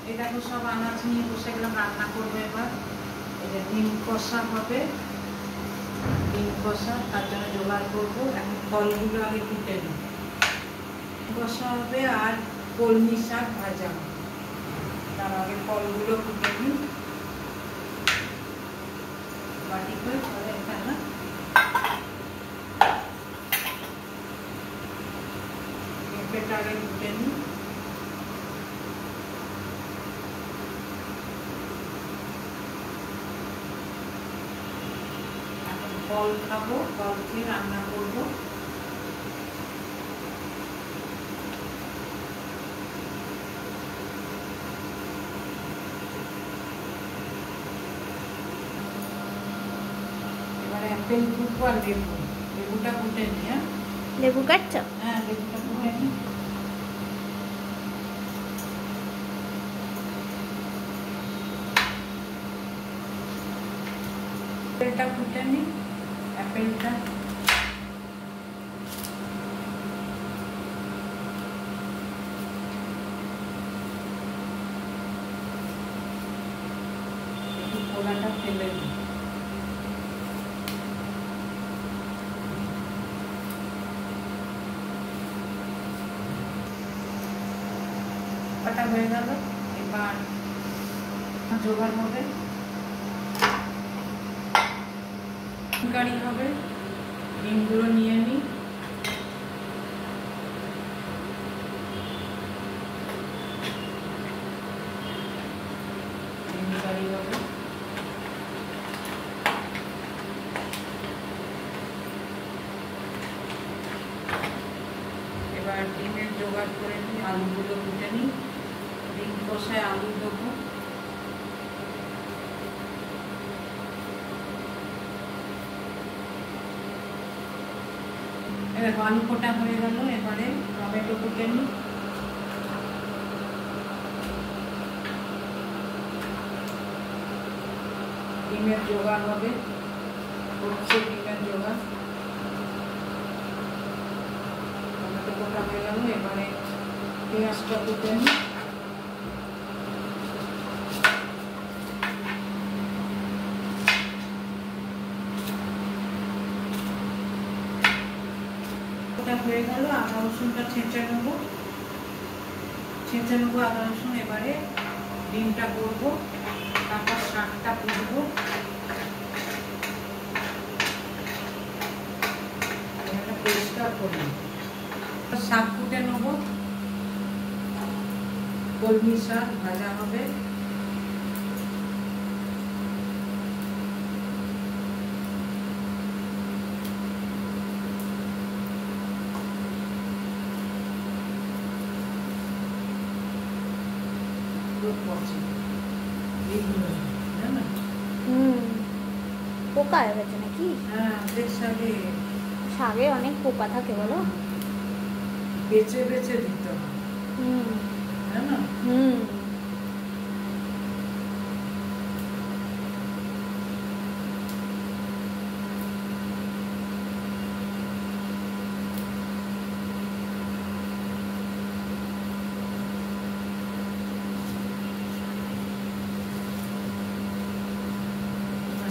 এই দেখো সব আনাজ নিয়ে বসে গেলাম, রান্না করবো এবার। এই যে ডিম কষা হবে, ডিম কষা তার জন্য জোগাড় করবো। এখন ফলগুলো আগে কুটে নিই। কষা হবে আর কলমি শাক ভাজা হবে। তার আগে ফলগুলো কুটে নিই বাটি করে, তাহলে এখানে পেঁপেটা আগে কুটে নিই। এখন ফল খাবো, ফল খেয়ে রান্না করবো। অ্যাপেল কুটবো আর লেবু, লেবুটা কুটে নি। হ্যাঁ, লেবু কাটছো? হ্যাঁ, লেবুটা কুটে নি। অ্যাপেলটা কুটে নি, অ্যাপেলটা একটু খোলাটা ফেলে নি। কাটা হয়ে গেল, এবার জোগাড় হবে, কারি হবে। ডিমগুলো নিয়ে নিই। ডিম কারি হবে। এবার ডিমের জোগাড় করে নিই, আলুগুলো কুটে নিই। ডিম কষায় আলু দেবো। দেখো আলু কোটা হয়ে গেল, এবারে টমেটো কুটে নিই। ডিমের জোগাড় হবে, হচ্ছে ডিমের জোগাড়। টমেটো কোটা হয়ে গেল, এবারে পেঁয়াজটা কুটে নিই। হয়ে গেল, আদা রসুনটা ছেঁচে নেবো, আদা রসুন। এবারে ডিমটা করবো, তারপর শাকটা কুটবো। পরিষ্কার করবো, শাক কুটে নেবো। কলমি শাক ভাজা হবে। পোকা হয়ে গেছে নাকি? হ্যাঁ, শাকে অনেক পোকা থাকে বলো, বেছে বেছে দিতে হবে।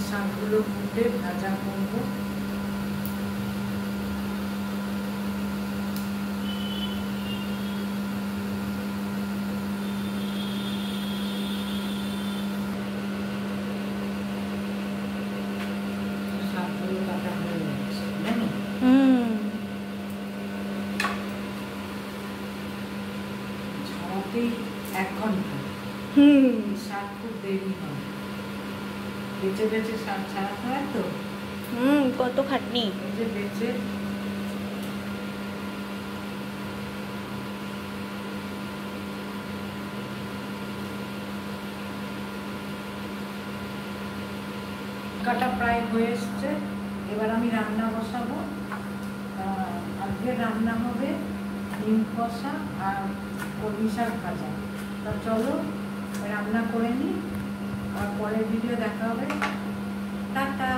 শাকগুলো কুটে ভাজা করবো। শাকগুলো কাটা হয়ে যাচ্ছে, জানো? ঝাড়াতেই 1 ঘন্টা। শাক খুব দেরি হয়, বেছে বেছে শাক ছাড়াতে হয় তো। কত খাটনি। বেছে কাটা প্রায় হয়ে এসছে। এবার আমি রান্না বসাবো। আজকে রান্না হবে ডিম কষা আর কলমি শাক ভাজা। তা চলো রান্না করে নিই, আর পরের ভিডিও দেখা হবে। টাটা।